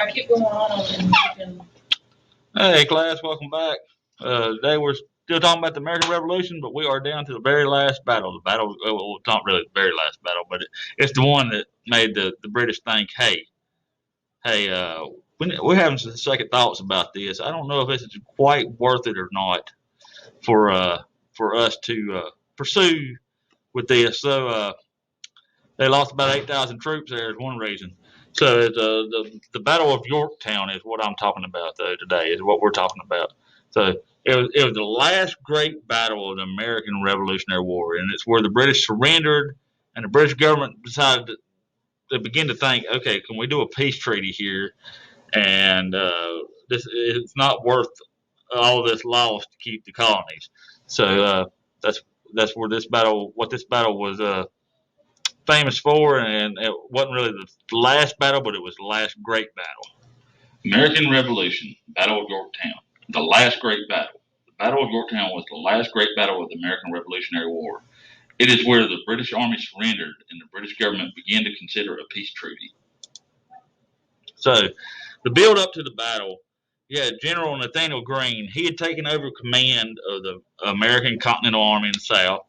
I keep going on. Hey, class, welcome back. Today we're still talking about the American Revolution, but we are down to the very last battle. The battle, well, it's not really the very last battle, but it's the one that made the British think, we're having some second thoughts about this. I don't know if this is quite worth it or not for us to pursue with this. So they lost about 8,000 troops there is one reason. So the Battle of Yorktown is what I'm talking about though today is what we're talking about. So it was the last great battle of the American Revolutionary War, and it's where the British surrendered, and the British government decided to begin to think, okay, can we do a peace treaty here? And this it's not worth all this loss to keep the colonies. So that's where what this battle was famous for, and it wasn't really the last battle, but it was the last great battle. American Revolution, Battle of Yorktown, the last great battle. The Battle of Yorktown was the last great battle of the American Revolutionary War. It is where the British Army surrendered and the British government began to consider a peace treaty. So, the build up to the battle, General Nathaniel Greene. He had taken over command of the American Continental Army in the South,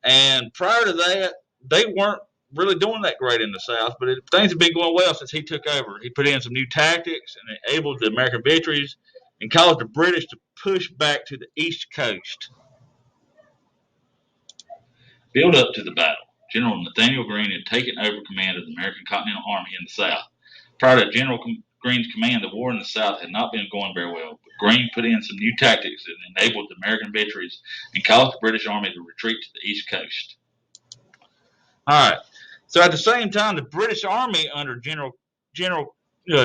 and prior to that, they weren't really doing that great in the South, but things have been going well since he took over. He put in some new tactics and enabled the American victories and caused the British to push back to the East Coast. Build up to the battle. General Nathaniel Greene had taken over command of the American Continental Army in the South. Prior to General Greene's command, the war in the South had not been going very well, but Greene put in some new tactics that enabled the American victories and caused the British Army to retreat to the East Coast. All right. So at the same time, the British Army under General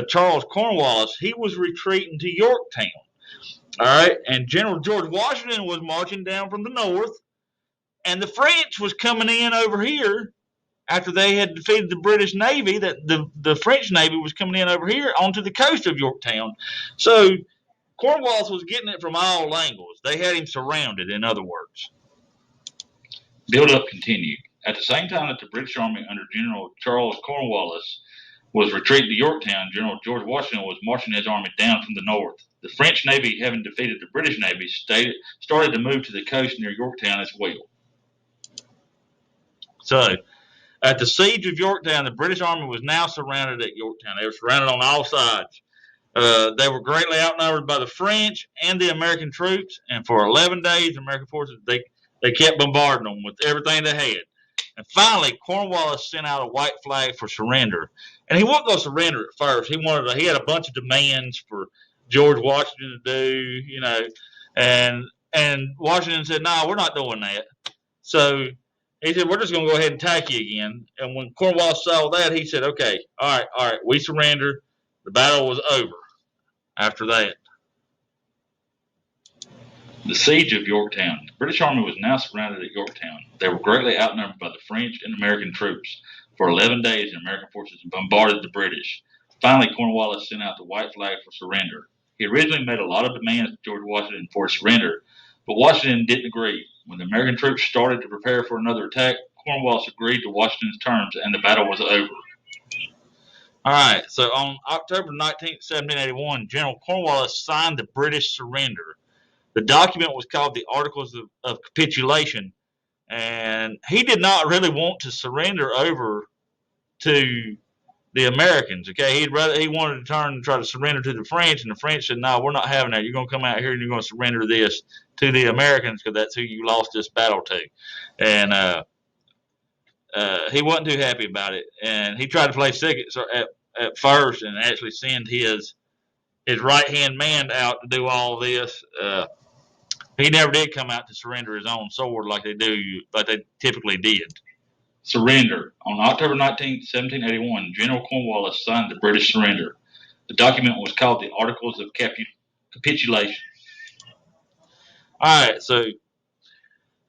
Charles Cornwallis, he was retreating to Yorktown. All right, and General George Washington was marching down from the north, and the French was coming in over here after they had defeated the British Navy. That the French Navy was coming in over here onto the coast of Yorktown. So Cornwallis was getting it from all angles. They had him surrounded, in other words. Build up continued. At the same time that the British Army under General Charles Cornwallis was retreating to Yorktown, General George Washington was marching his army down from the north. The French Navy, having defeated the British Navy, started to move to the coast near Yorktown as well. So, at the Siege of Yorktown, the British Army was now surrounded at Yorktown. They were surrounded on all sides. They were greatly outnumbered by the French and the American troops, and for 11 days, the American forces, they kept bombarding them with everything they had. And finally, Cornwallis sent out a white flag for surrender. And he wasn't going to surrender at first. He had a bunch of demands for George Washington to do, and Washington said, no, we're not doing that. So he said, we're just going to go ahead and attack you again. And when Cornwallis saw that, he said, okay, all right, we surrender. The battle was over after that. The Siege of Yorktown. The British Army was now surrounded at Yorktown. They were greatly outnumbered by the French and American troops. For 11 days, the American forces bombarded the British. Finally, Cornwallis sent out the white flag for surrender. He originally made a lot of demands to George Washington for surrender, but Washington didn't agree. When the American troops started to prepare for another attack, Cornwallis agreed to Washington's terms, and the battle was over. All right, so on October 19th, 1781, General Cornwallis signed the British surrender. The document was called the Articles of Capitulation, and he did not really want to surrender over to the Americans. Okay, he wanted to turn and try to surrender to the French, and the French said, "No, we're not having that. You're going to come out here and you're going to surrender this to the Americans because that's who you lost this battle to." And he wasn't too happy about it, and he tried to play second at first, and actually send his right hand man out to do all this. He never did come out to surrender his own sword like they typically did. Surrender. On October 19, 1781, General Cornwallis signed the British surrender. The document was called the Articles of Capitulation. All right, so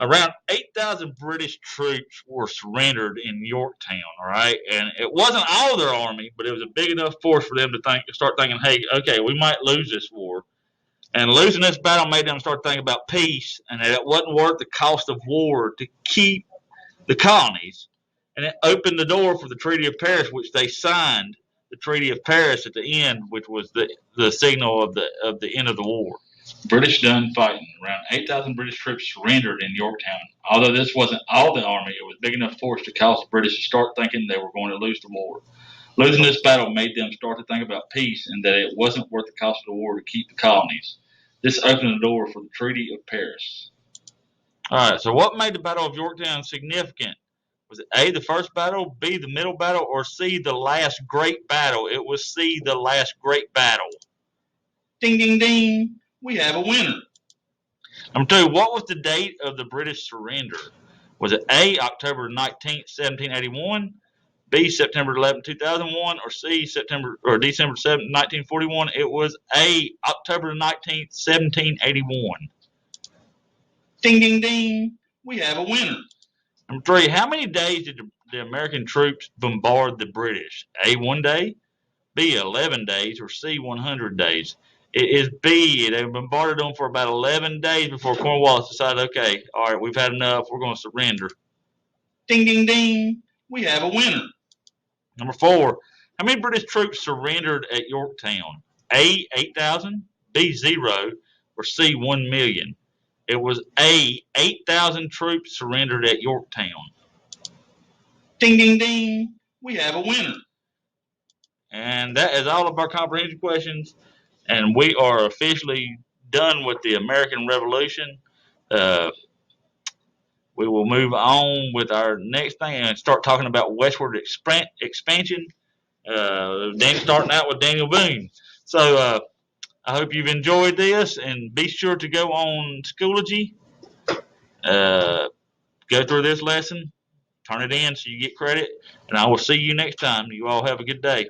around 8,000 British troops were surrendered in Yorktown, all right? And it wasn't all of their army, but it was a big enough force for them to start thinking, hey, okay, we might lose this war. And losing this battle made them start thinking about peace, and that it wasn't worth the cost of war to keep the colonies. And it opened the door for the Treaty of Paris, which they signed the Treaty of Paris at the end, which was the signal of the end of the war. British done fighting. Around 8,000 British troops surrendered in Yorktown. Although this wasn't all the army, it was big enough force to cause the British to start thinking they were going to lose the war. Losing this battle made them start to think about peace and that it wasn't worth the cost of the war to keep the colonies. This opened the door for the Treaty of Paris. All right, so what made the Battle of Yorktown significant? Was it A, the first battle, B, the middle battle, or C, the last great battle? It was C, the last great battle. Ding, ding, ding. We have a winner. Number 2, what was the date of the British surrender? Was it A, October 19th, 1781, B, September 11th, 2001, or C, December 7th, 1941? It was A, October 19th, 1781. Ding, ding, ding. We have a winner. Number 3, how many days did the American troops bombard the British? A, 1 day, B, 11 days, or C, 100 days? It is B. They bombarded them for about 11 days before Cornwallis decided, okay, all right, we've had enough. We're going to surrender. Ding, ding, ding. We have a winner. Number 4, how many British troops surrendered at Yorktown? A, 8,000, B, 0, or C, 1 million? It was A, 8,000 troops surrendered at Yorktown. Ding, ding, ding. We have a winner. And that is all of our comprehension questions. And we are officially done with the American Revolution. We will move on with our next thing and start talking about westward expansion. Starting out with Daniel Boone. So I hope you've enjoyed this, and be sure to go on Schoology. Go through this lesson, turn it in so you get credit, and I will see you next time. You all have a good day.